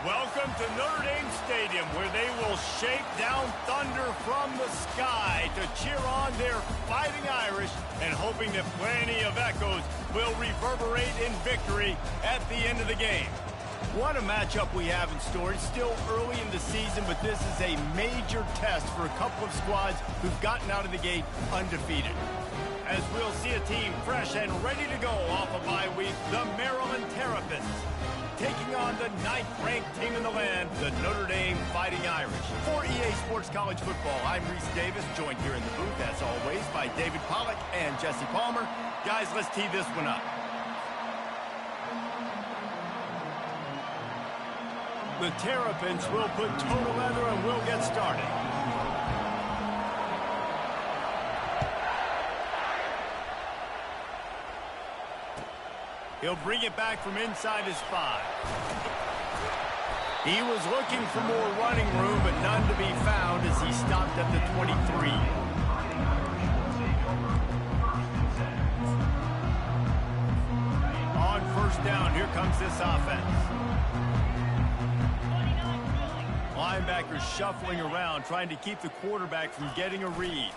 Welcome to Notre Dame Stadium, where they will shake down thunder from the sky to cheer on their Fighting Irish, and hoping that plenty of echoes will reverberate in victory at the end of the game. What a matchup we have in store. It's still early in the season, but this is a major test for a couple of squads who've gotten out of the gate undefeated. As we'll see a team fresh and ready to go off a bye week, the Maryland Terrapins taking on the 9th-ranked team in the land, the Notre Dame Fighting Irish. For EA Sports College Football, I'm Reese Davis, joined here in the booth, as always, by David Pollack and Jesse Palmer. Guys, let's tee this one up. The Terrapins will put total leather and we'll get started. He'll bring it back from inside his 5. He was looking for more running room, but none to be found as he stopped at the 23. On first down, here comes this offense. Linebackers shuffling around, trying to keep the quarterback from getting a read.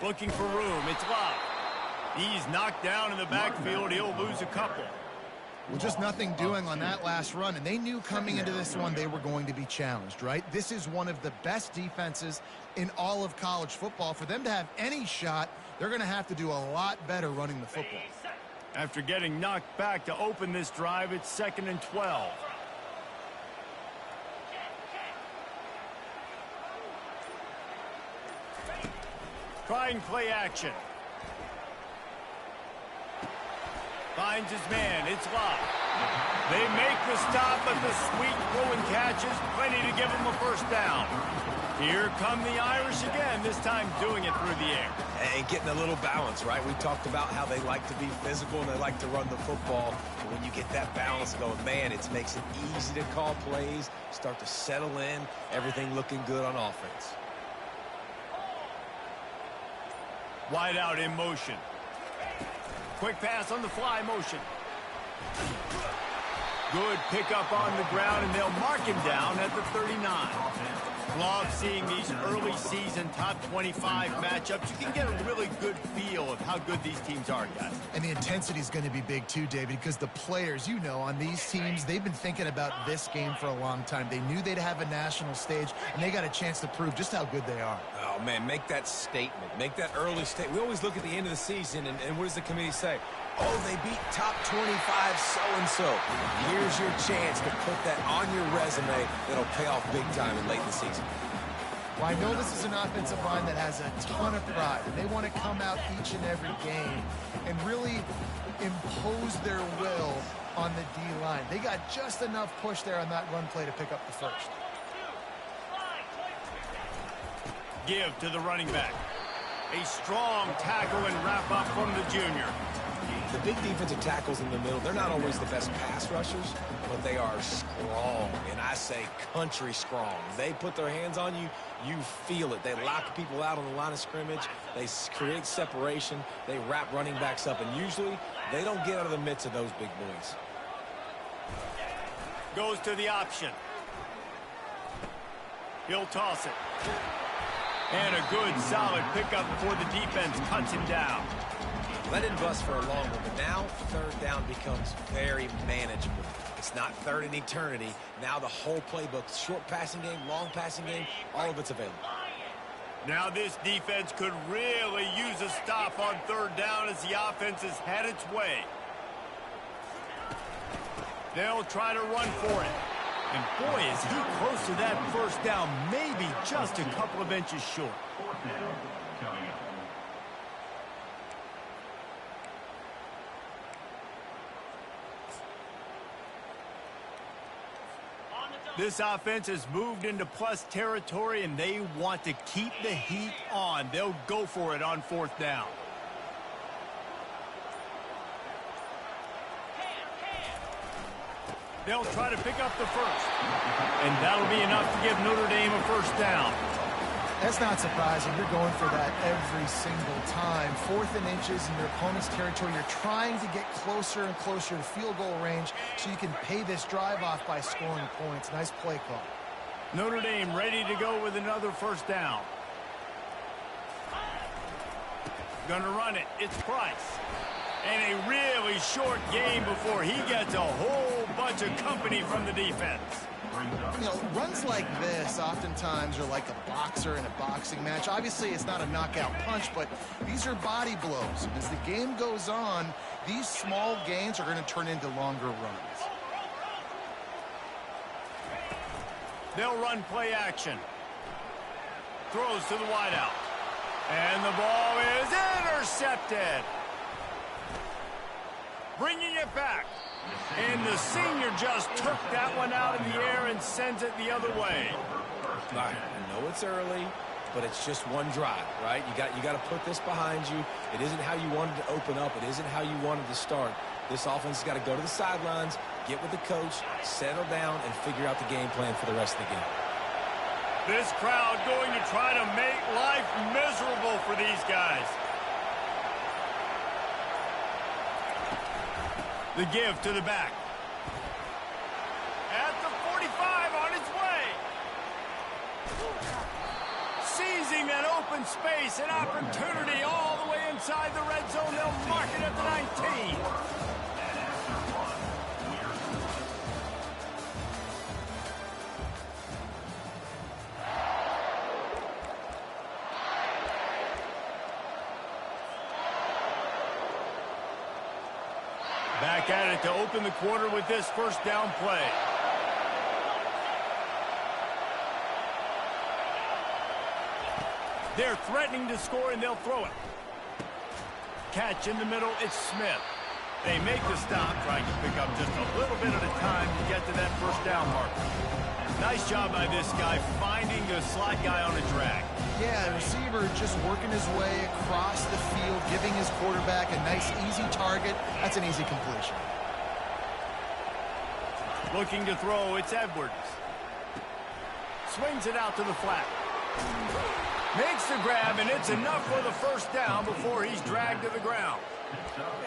Looking for room. It's Love. He's knocked down in the backfield. He'll lose a couple. Well, just nothing doing on that last run, and they knew coming into this one they were going to be challenged, right? This is one of the best defenses in all of college football. For them to have any shot, they're going to have to do a lot better running the football. After getting knocked back to open this drive, it's 2nd and 12. Trying play action. Finds his man. It's Love. They make the stop, but the sweet throw and catch is plenty to give them a first down. Here come the Irish again, this time doing it through the air. And getting a little balance, right? We talked about how they like to be physical and they like to run the football. But when you get that balance going, man, it makes it easy to call plays, start to settle in, everything looking good on offense. Wide out in motion. Quick pass on the fly motion. Good pickup on the ground, and they'll mark him down at the 39. Love seeing these early season top 25 matchups. You can get a really good feel of how good these teams are, guys. And the intensity is going to be big too, David, because the players, you know, on these teams, they've been thinking about this game for a long time. They knew they'd have a national stage, and they got a chance to prove just how good they are. Oh, man, make that statement. Make that early statement. We always look at the end of the season, and what does the committee say? Oh, they beat top 25 so-and-so. Here's your chance to put that on your resume that'll pay off big time in late in the season. Well, I know this is an offensive line that has a ton of pride, and they want to come out each and every game and really impose their will on the D-line. They got just enough push there on that run play to pick up the first. Give to the running back. A strong tackle and wrap up from the junior. The big defensive tackles in the middle, they're not always the best pass rushers, but they are strong, and I say country strong. They put their hands on you, you feel it. They lock people out on the line of scrimmage. They create separation. They wrap running backs up, and usually they don't get out of the midst of those big boys. Goes to the option. He'll toss it. And a good, solid pickup before the defense cuts him down. Let it bust for a long one, but now third down becomes very manageable. It's not third in eternity. Now the whole playbook, short passing game, long passing game, all of it's available. Now this defense could really use a stop on third down as the offense has had its way. They'll try to run for it. And boy, is he close to that first down, maybe just a couple of inches short. This offense has moved into plus territory, and they want to keep the heat on. They'll go for it on fourth down. They'll try to pick up the first. And that'll be enough to give Notre Dame a first down. That's not surprising. You're going for that every single time. 4th and inches in your opponent's territory. You're trying to get closer and closer to field goal range so you can pay this drive off by scoring points. Nice play call. Notre Dame ready to go with another first down. Gonna run it. It's Price. And a really short game before he gets a whole bunch of company from the defense. You know, runs like this oftentimes are like a boxer in a boxing match. Obviously, it's not a knockout punch, but these are body blows. As the game goes on, these small gains are going to turn into longer runs. They'll run play action. Throws to the wideout. And the ball is intercepted. Bringing it back. And the senior just took that one out in the air and sends it the other way. I know it's early, but it's just one drive, right? You got to put this behind you. It isn't how you wanted to open up. It isn't how you wanted to start. This offense has got to go to the sidelines, get with the coach, settle down, and figure out the game plan for the rest of the game. This crowd going to try to make life miserable for these guys. The give to the back. At the 45 on its way. Seizing that open space, an opportunity all the way inside the red zone. They'll mark it at the 19. Back at it to open the quarter with this first down play. They're threatening to score, and they'll throw it. Catch in the middle, it's Smith. They make the stop, trying to pick up just a little bit at a time to get to that first down marker. Nice job by this guy finding the slot guy on a drag. Yeah, the receiver just working his way across the field, giving his quarterback a nice, easy target. That's an easy completion. Looking to throw, it's Edwards. Swings it out to the flat. Makes the grab, and it's enough for the first down before he's dragged to the ground.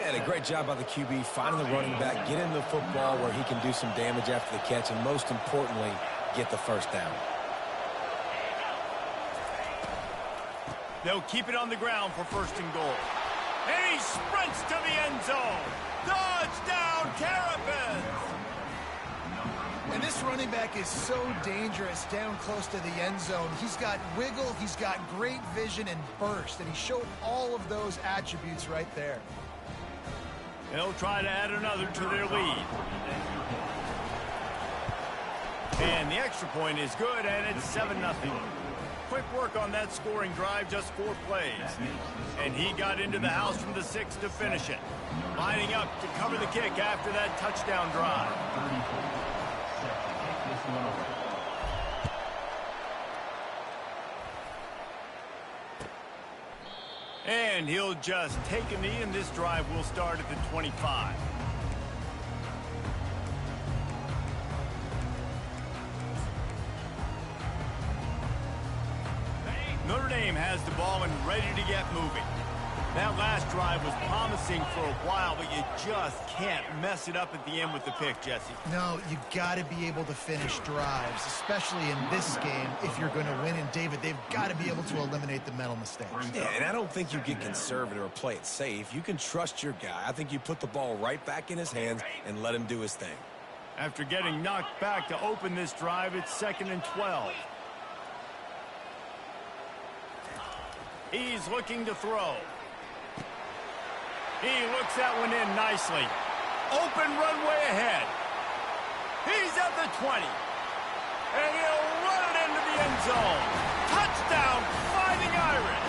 And a great job by the QB finding the running back, getting the football where he can do some damage after the catch, and most importantly, get the first down. They'll keep it on the ground for first and goal. And he sprints to the end zone. Touchdown, Terrapins! And this running back is so dangerous down close to the end zone. He's got wiggle, he's got great vision and burst, and he showed all of those attributes right there. They'll try to add another to their lead. And the extra point is good, and it's 7-0. Quick work on that scoring drive, just 4 plays. And he got into the house from the 6 to finish it. Lining up to cover the kick after that touchdown drive. And he'll just take a knee, and this drive will start at the 25. Notre Dame has the ball and ready to get moving. That last drive was promising for a while, but you just can't mess it up at the end with the pick, Jesse. No, you got to be able to finish drives, especially in this game if you're going to win. And, David, they've got to be able to eliminate the mental mistakes. Yeah, and I don't think you get conservative or play it safe. You can trust your guy. I think you put the ball right back in his hands and let him do his thing. After getting knocked back to open this drive, it's 2nd and 12. He's looking to throw. He looks that one in nicely. Open runway ahead. He's at the 20. And he'll run it into the end zone. Touchdown, Fighting Irish.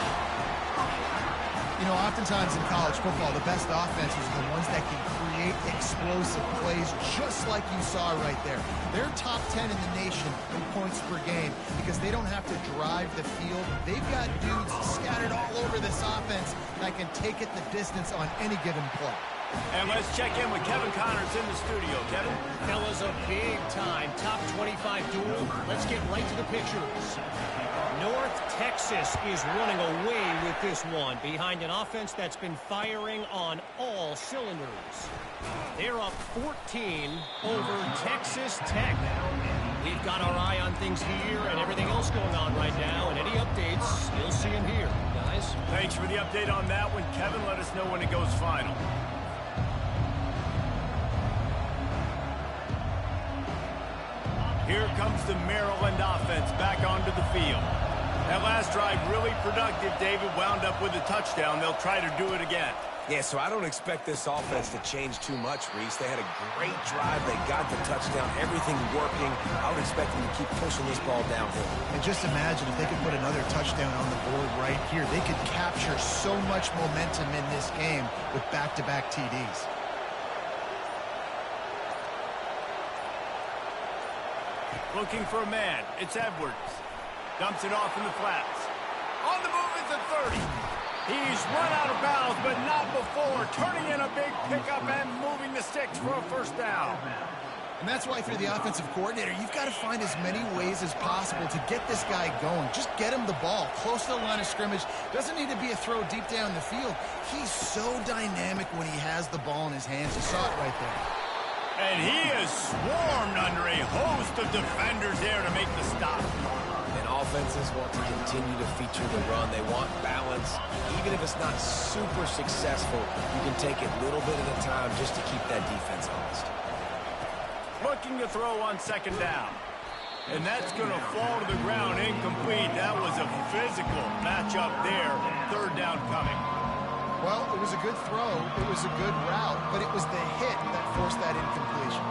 You know, oftentimes in college football, the best offenses are the ones that can create explosive plays, just like you saw right there. They're top 10 in the nation in points per game because they don't have to drive the field. They've got dudes scattered all over this offense that can take it the distance on any given play. And let's check in with Kevin Connors in the studio. Kevin? Fellas, a big-time top 25 duel. Let's get right to the pictures. North Texas is running away with this one behind an offense that's been firing on all cylinders. They're up 14 over Texas Tech. We've got our eye on things here and everything else going on right now, and any updates, you'll see them here, guys. Thanks for the update on that one, Kevin. Let us know when it goes final. Here comes the Maryland offense back onto the field. That last drive really productive. David wound up with a touchdown. They'll try to do it again. Yeah, so I don't expect this offense to change too much, Reese. They had a great drive. They got the touchdown. Everything working. I would expect them to keep pushing this ball downhill. And just imagine if they could put another touchdown on the board right here. They could capture so much momentum in this game with back-to-back TDs. Looking for a man. It's Edwards. Dumps it off in the flats. On the move is the 30. He's run out of bounds, but not before. Turning in a big pickup and moving the sticks for a first down. And that's why, for the offensive coordinator, you've got to find as many ways as possible to get this guy going. Just get him the ball close to the line of scrimmage. Doesn't need to be a throw deep down the field. He's so dynamic when he has the ball in his hands. You saw it right there. And he is swarmed under a host of defenders there to make the stop. And offenses want to continue to feature the run. They want balance. Even if it's not super successful, you can take it little bit at a time just to keep that defense honest. Looking to throw on second down. And that's going to fall to the ground incomplete. That was a physical matchup there. Third down coming. Well, it was a good throw, it was a good route, but it was the hit that forced that incompletion.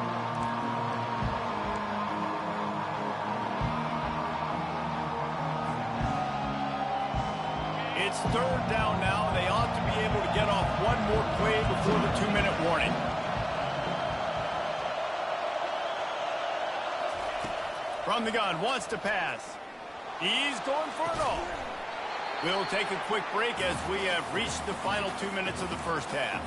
It's third down now. They ought to be able to get off one more play before the 2-minute warning. From the gun, wants to pass. He's going for it all. We'll take a quick break as we have reached the final 2 minutes of the first half.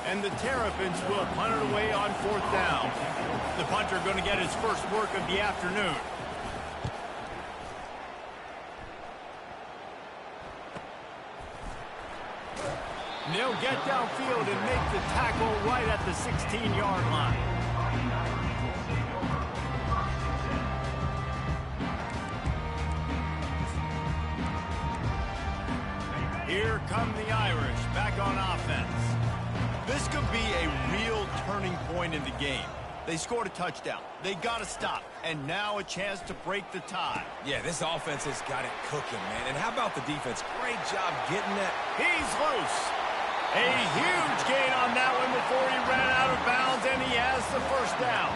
And the Terrapins will punt it away on fourth down. The punter going to get his first work of the afternoon. And they'll get downfield and make the tackle right at the 16-yard line. Here come the Irish back on offense. This could be a real turning point in the game. They scored a touchdown. They got to stop. And now a chance to break the tie. Yeah, this offense has got it cooking, man. And how about the defense? Great job getting that. He's loose. A huge gain on that one before he ran out of bounds, and he has the first down.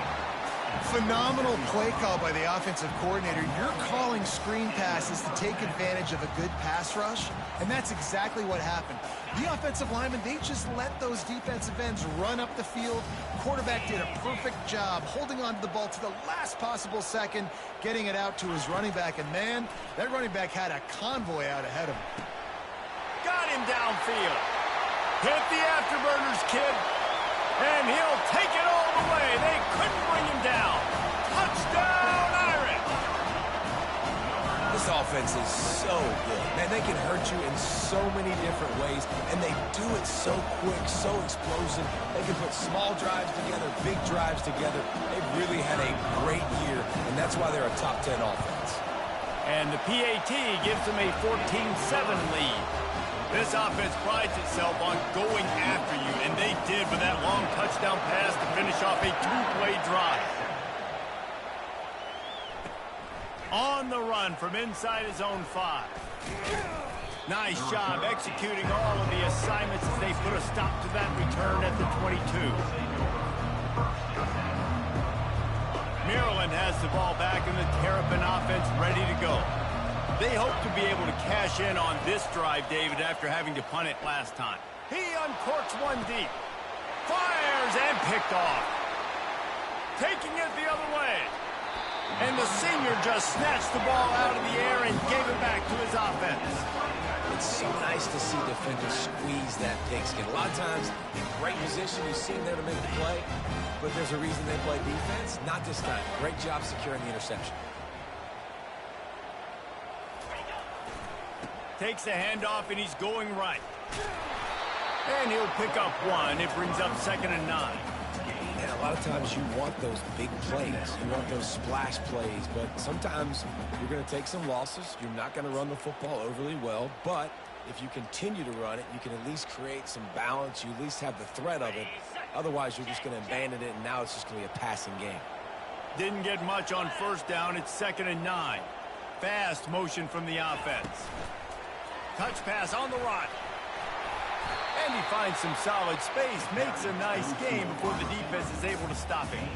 Phenomenal play call by the offensive coordinator. You're calling screen passes to take advantage of a good pass rush, and that's exactly what happened. The offensive linemen, they just let those defensive ends run up the field. Quarterback did a perfect job holding on to the ball to the last possible second, getting it out to his running back, and man, that running back had a convoy out ahead of him. Got him downfield. Hit the afterburners, kid. And he'll take it all the way. They couldn't bring him down. Touchdown, Irish! This offense is so good. Man, they can hurt you in so many different ways, and they do it so quick, so explosive. They can put small drives together, big drives together. They've really had a great year, and that's why they're a top 10 offense. And the PAT gives them a 14-7 lead. This offense prides itself on going after you, and they did with that long touchdown pass to finish off a two-play drive. On the run from inside his own 5. Nice job executing all of the assignments as they put a stop to that return at the 22. Maryland has the ball back, and the Terrapin offense ready to go. They hope to be able to cash in on this drive, David, after having to punt it last time. He uncorks one deep. Fires and picked off. Taking it the other way. And the senior just snatched the ball out of the air and gave it back to his offense. It's so nice to see defenders squeeze that pigskin. A lot of times, in great position, you see them there to make the play, but there's a reason they play defense. Not this time. Great job securing the interception. Takes the handoff, and he's going right. And he'll pick up one. It brings up 2nd and 9. And a lot of times you want those big plays. You want those splash plays. But sometimes you're going to take some losses. You're not going to run the football overly well. But if you continue to run it, you can at least create some balance. You at least have the threat of it. Otherwise, you're just going to abandon it, and now it's just going to be a passing game. Didn't get much on 1st down. It's 2nd and 9. Fast motion from the offense. Touch pass on the run. And he finds some solid space. Makes a nice game before the defense is able to stop him.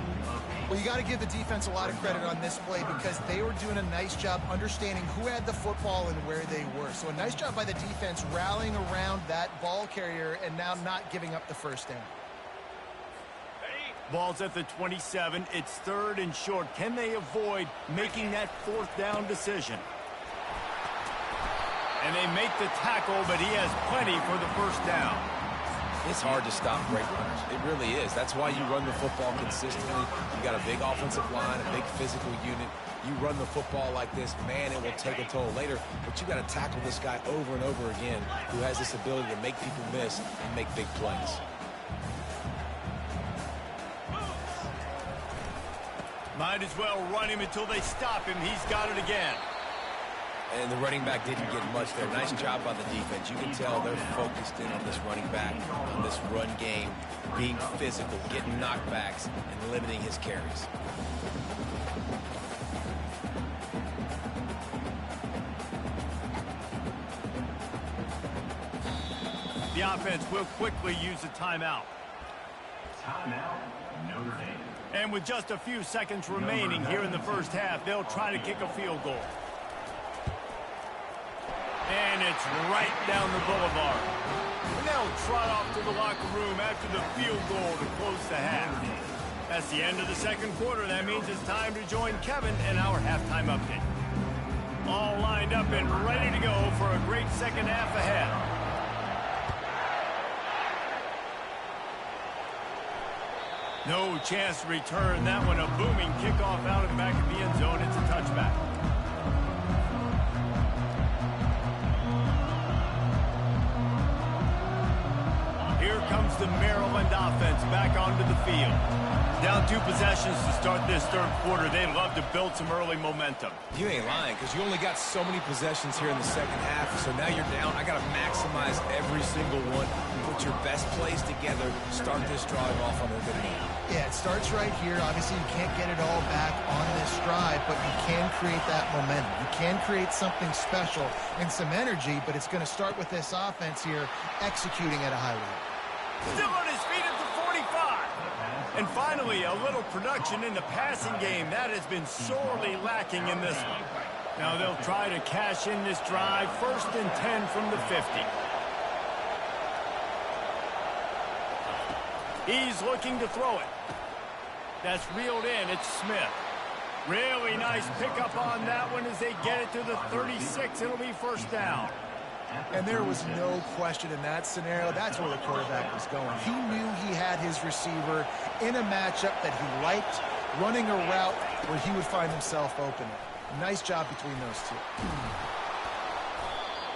Well, you got to give the defense a lot of credit on this play because they were doing a nice job understanding who had the football and where they were. So a nice job by the defense rallying around that ball carrier and now not giving up the 1st down. Ball's at the 27. It's 3rd and short. Can they avoid making that 4th down decision? And they make the tackle, but he has plenty for the 1st down. It's hard to stop great runners. It really is. That's why you run the football consistently. You got a big offensive line, a big physical unit. You run the football like this, man, it will take a toll later. But you got to tackle this guy over and over again who has this ability to make people miss and make big plays. Might as well run him until they stop him. He's got it again. And the running back didn't get much there. Nice job by the defense. You can tell they're focused in on this running back, on this run game, being physical, getting knockbacks, and limiting his carries. The offense will quickly use a timeout. Timeout, Notre Dame. And with just a few seconds remaining here in the 1st half, they'll try to kick a field goal. And it's right down the boulevard. And they'll trot off to the locker room after the field goal to close the half. That's the end of the 2nd quarter. That means it's time to join Kevin and our halftime update. All lined up and ready to go for a great 2nd half ahead. No chance to return that one. A booming kickoff out of the back of the end zone. It's a touchback. Here comes the Maryland offense back onto the field. Down 2 possessions to start this 3rd quarter. They'd love to build some early momentum. You ain't lying, because you only got so many possessions here in the 2nd half, so now you're down. I got to maximize every single one. Put your best plays together. Start this drive off on a good note. Yeah, it starts right here. Obviously, you can't get it all back on this drive, but you can create that momentum. You can create something special and some energy, but it's going to start with this offense here executing at a high level. Still on his feet at the 45. And finally, a little production in the passing game. That has been sorely lacking in this one. Now they'll try to cash in this drive. 1st and 10 from the 50. He's looking to throw it. That's reeled in. It's Smith. Really nice pickup on that one as they get it to the 36. It'll be 1st down. And there was no question in that scenario. That's where the quarterback was going. He knew he had his receiver in a matchup that he liked, running a route where he would find himself open. Nice job between those two.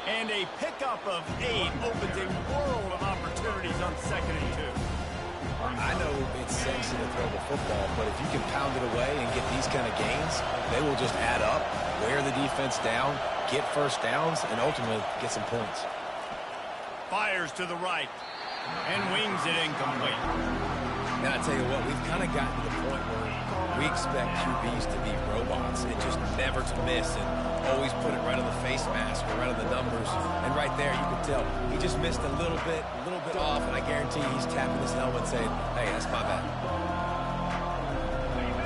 And a pickup of 8 opens a world of opportunities on 2nd and 2. I know it's sexy to throw the football, but if you can pound it away and get these kind of gains, they will just add up, wear the defense down, get 1st downs, and ultimately get some points. Fires to the right and wings it incomplete. Now, I tell you what, we've kind of gotten to the point where we expect QBs to be robots and just never to miss and always put it right on the face mask or right on the numbers. And right there, you can tell he just missed a little bit off, and I guarantee he's tapping his helmet saying, hey, that's my bad.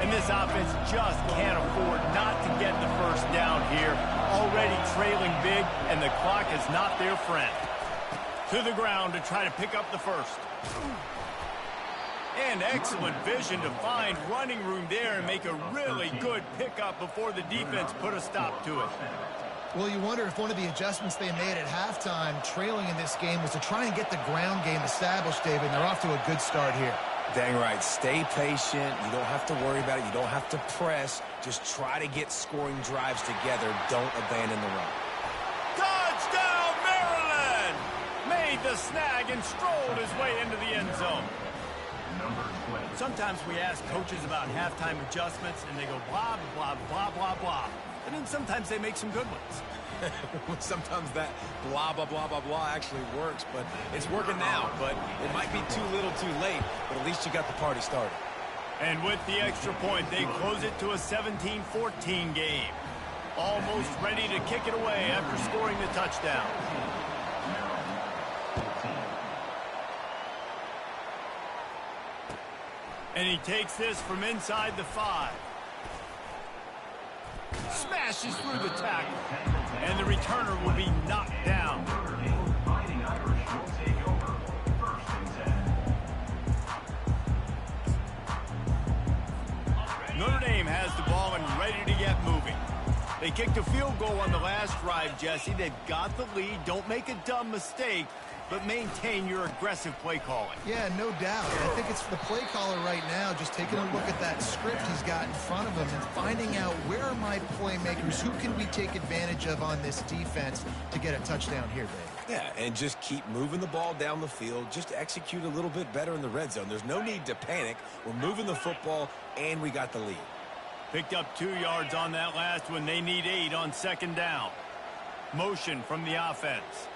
And this offense just can't afford not to get the 1st down here. Already trailing big, and the clock is not their friend. To the ground to try to pick up the 1st. And excellent vision to find running room there and make a really good pickup before the defense put a stop to it. Well, you wonder if one of the adjustments they made at halftime, trailing in this game, was to try and get the ground game established, David, and they're off to a good start here. Dang right. Stay patient. You don't have to worry about it. You don't have to press. Just try to get scoring drives together. Don't abandon the run. Touchdown! the snag and strolled his way into the end zone. Number 20. Sometimes we ask coaches about halftime adjustments, and they go blah, blah, blah, blah, blah. And then sometimes they make some good ones. Sometimes that blah, blah, blah, blah, blah actually works, but it's working now. But it might be too little too late, but at least you got the party started. And with the extra point, they close it to a 17-14 game. Almost ready to kick it away after scoring the touchdown. And he takes this from inside the 5. Smashes through the tackle. And the returner will be knocked down. Fighting Irish will take over. 1st and 10. Notre Dame has the ball and ready to get moving. They kicked a field goal on the last drive, Jesse. They've got the lead. Don't make a dumb mistake, but maintain your aggressive play calling. Yeah, no doubt. I think it's the play caller right now just taking a look at that script he's got in front of him and finding out where are my playmakers, who can we take advantage of on this defense to get a touchdown here, Dave. Yeah, and just keep moving the ball down the field. Just execute a little bit better in the red zone. There's no need to panic. We're moving the football, and we got the lead. Picked up 2 yards on that last one. They need 8 on 2nd down. Motion from the offense.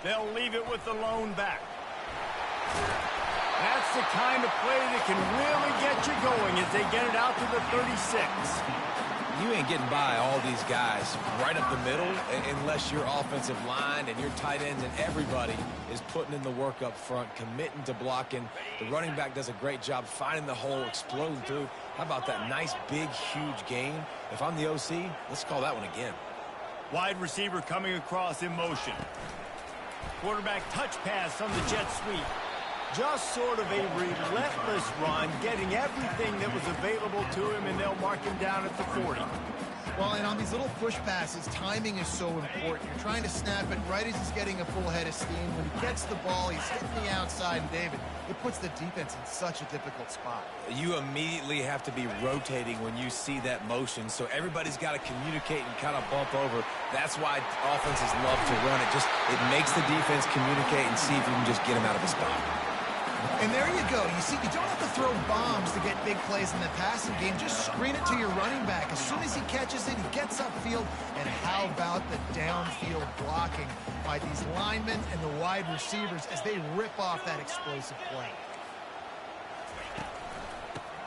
They'll leave it with the lone back. That's the kind of play that can really get you going as they get it out to the 36. You ain't getting by all these guys right up the middle unless your offensive line and your tight ends and everybody is putting in the work up front, committing to blocking. The running back does a great job finding the hole, exploding through. How about that nice, big, huge gain? If I'm the OC, let's call that one again. Wide receiver coming across in motion. Quarterback touch pass on the jet sweep. Just sort of a relentless run, getting everything that was available to him, and they'll mark him down at the 40. Well, and on these little push passes, timing is so important. You're trying to snap it right as he's getting a full head of steam. When he gets the ball, he's hitting the outside, and David, it puts the defense in such a difficult spot. You immediately have to be rotating when you see that motion, so everybody's got to communicate and kind of bump over. That's why offenses love to run it. It makes the defense communicate and see if you can just get him out of a spot. And there you go. You see, you don't have to throw bombs to get big plays in the passing game. Just screen it to your running back. As soon as he catches it, he gets upfield. And how about the downfield blocking by these linemen and the wide receivers as they rip off that explosive play?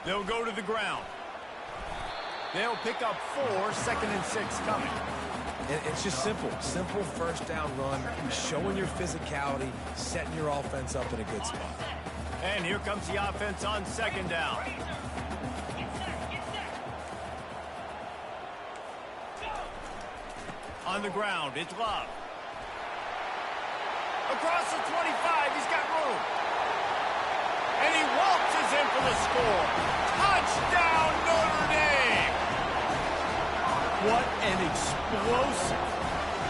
They'll go to the ground. They'll pick up 4, 2nd and 6 coming. And it's just simple 1st down run, showing your physicality, setting your offense up in a good spot. And here comes the offense on 2nd down. On the ground, it's Love. Across the 25, he's got room. And he waltzes in for the score. Touchdown, Notre Dame! What an explosive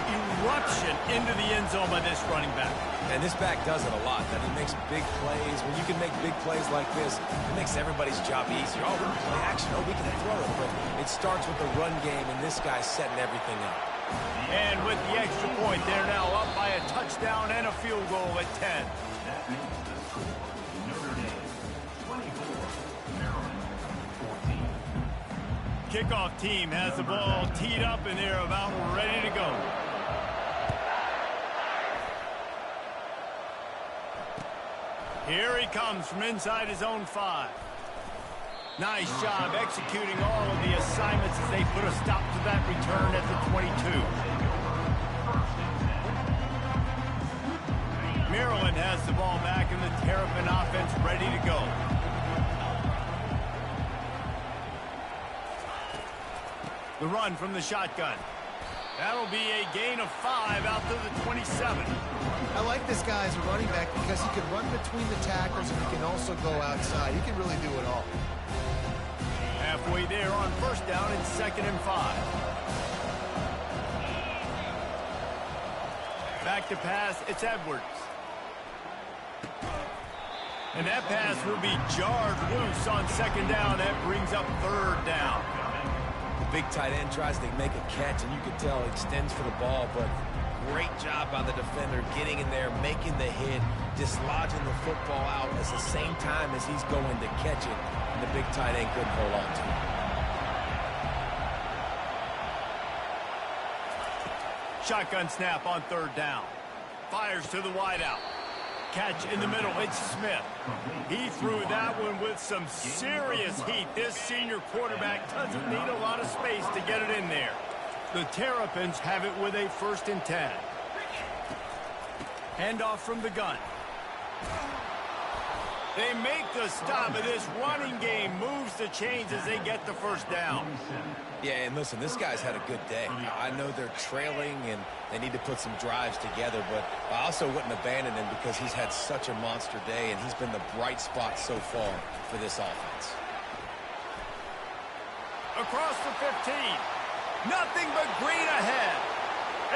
eruption into the end zone by this running back. And this back does it a lot. That he makes big plays. When you can make big plays like this, it makes everybody's job easier. Oh, we can play action. Oh, we can throw it. But it starts with the run game, and this guy's setting everything up. And with the extra point, they're now up by a touchdown and a field goal at 10. That makes the score Notre Dame 24, Maryland 14. Kickoff team has the ball teed up, and they're about ready to go. Here he comes from inside his own 5. Nice job executing all of the assignments as they put a stop to that return at the 22. Maryland has the ball back, and the Terrapin offense ready to go. The run from the shotgun. That'll be a gain of 5 out to the 27. I like this guy as a running back because he can run between the tackles and he can also go outside. He can really do it all. Halfway there on 1st down and 2nd and 5. Back to pass, it's Edwards. And that pass will be jarred loose on 2nd down. That brings up 3rd down. The big tight end tries to make a catch, and you can tell he extends for the ball, but Great job by the defender getting in there, making the hit, dislodging the football out at the same time as he's going to catch it. And the big tight end couldn't hold on to it. Shotgun snap on third down. Fires to the wideout. Catch in the middle. It's Smith. He threw that one with some serious heat. This senior quarterback doesn't need a lot of space to get it in there. The Terrapins have it with a 1st and 10. Handoff from the gun. They make the stop, and this running game moves the chains as they get the 1st down. Yeah, and listen, this guy's had a good day. I know they're trailing and they need to put some drives together, but I also wouldn't abandon him because he's had such a monster day, and he's been the bright spot so far for this offense. Across the 15. Nothing but green ahead.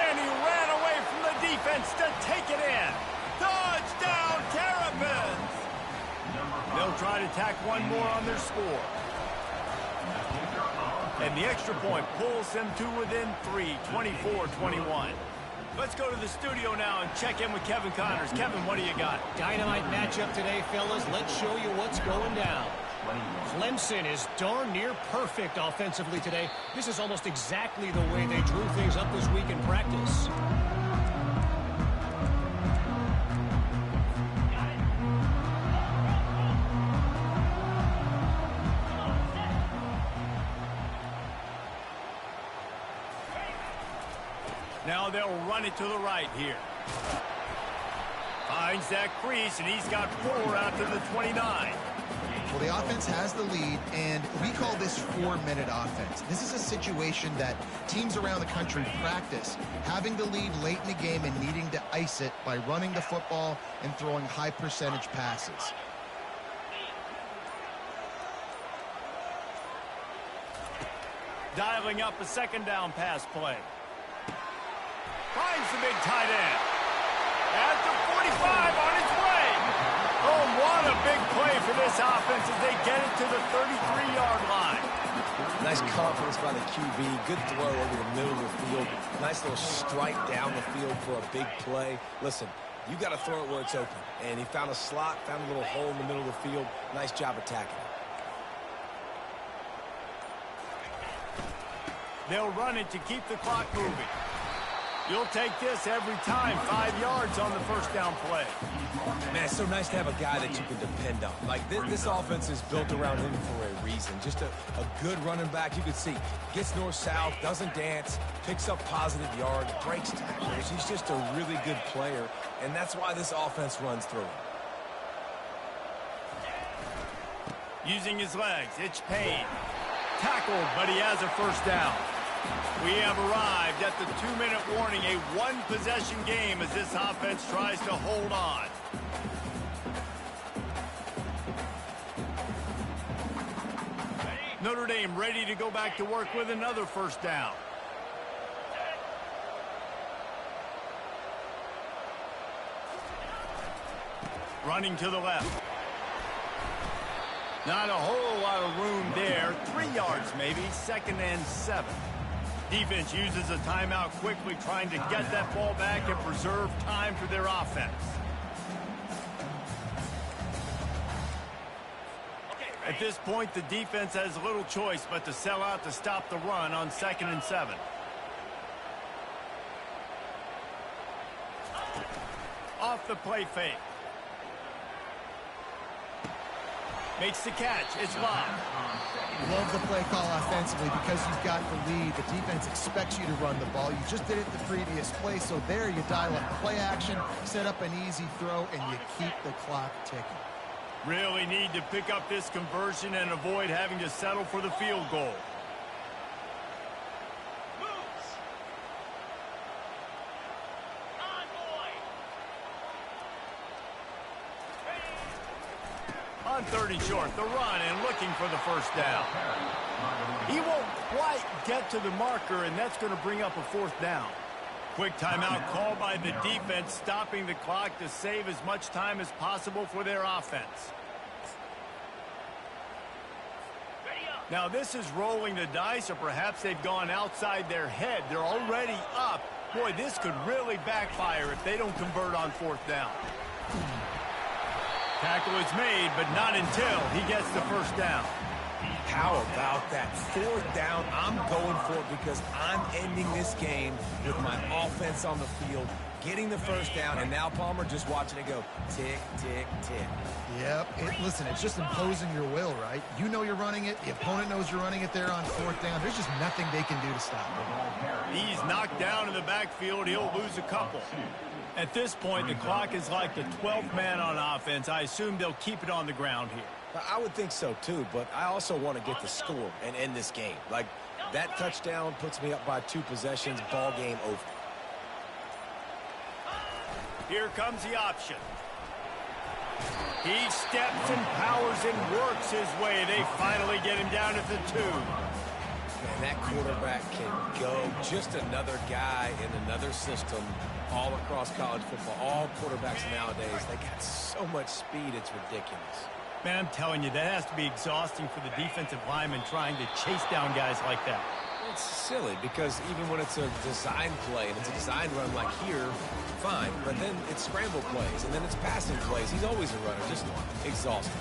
And he ran away from the defense to take it in. Touchdown, Terrapins! They'll try to tack one more on their score. And the extra point pulls them to within 3, 24-21. Let's go to the studio now and check in with Kevin Connors. Kevin, what do you got? Dynamite matchup today, fellas. Let's show you what's going down. Clemson is darn near perfect offensively today. This is almost exactly the way they drew things up this week in practice. Now they'll run it to the right here. Finds that crease, and he's got 4 out to the 29. Well, the offense has the lead, and we call this 4-minute offense. This is a situation that teams around the country practice, having the lead late in the game and needing to ice it by running the football and throwing high-percentage passes. Dialing up a 2nd down pass play. Finds the big tight end. At the 45 on its way. Oh, what a big play for this offense as they get it to the 33-yard line. Nice confidence by the QB. Good throw over the middle of the field. Nice little strike down the field for a big play. Listen, you got to throw it where it's open. And he found a slot, found a little hole in the middle of the field. Nice job attacking it. They'll run it to keep the clock moving. You'll take this every time. 5 yards on the 1st down play. Man, it's so nice to have a guy that you can depend on. Like, this offense is built around him for a reason. Just a good running back. You can see, gets north-south, doesn't dance, picks up positive yards, breaks tackles. He's just a really good player, and that's why this offense runs through him. Using his legs, it's Payne. Tackled, but he has a 1st down. We have arrived at the 2-minute warning, a 1-possession game as this offense tries to hold on. Notre Dame ready to go back to work with another 1st down. Running to the left. Not a whole lot of room there. 3 yards maybe, 2nd and 7. Defense uses a timeout quickly, trying to get that ball back and preserve time for their offense. At this point, the defense has little choice but to sell out to stop the run on 2nd and 7. Off the play fake. Makes the catch. It's Love. Love the play call offensively because you've got the lead. The defense expects you to run the ball. You just did it the previous play, so there you dial up play action, set up an easy throw, and you keep the clock ticking. Really need to pick up this conversion and avoid having to settle for the field goal. On 3rd and short, the run and looking for the 1st down. He won't quite get to the marker, and that's going to bring up a 4th down. Quick timeout call by the defense, stopping the clock to save as much time as possible for their offense. Now this is rolling the dice, or perhaps they've gone outside their head. They're already up Boy, this could really backfire if they don't convert on 4th down. Tackle is made, but not until he gets the 1st down. How about that? 4th down, I'm going for it because I'm ending this game with my offense on the field, getting the 1st down, and now Palmer just watching it go tick, tick, tick. Yep. Listen, it's just imposing your will, right? You know you're running it. The opponent knows you're running it there on 4th down. There's just nothing they can do to stop it. He's knocked down in the backfield. He'll lose a couple. At this point, the clock is like the 12th man on offense. I assume they'll keep it on the ground here. I would think so, too, but I also want to get the score and end this game. Like, that touchdown puts me up by 2 possessions, ball game over. Here comes the option. He steps and powers and works his way. They finally get him down at the 2. Man, that quarterback can go. Just another guy in another system all across college football. All quarterbacks nowadays, they got so much speed, it's ridiculous. Man, I'm telling you, that has to be exhausting for the defensive lineman trying to chase down guys like that. It's silly because even when it's a design play and it's a design run like here, fine. But then it's scramble plays and then it's passing plays. He's always a runner, just exhausting.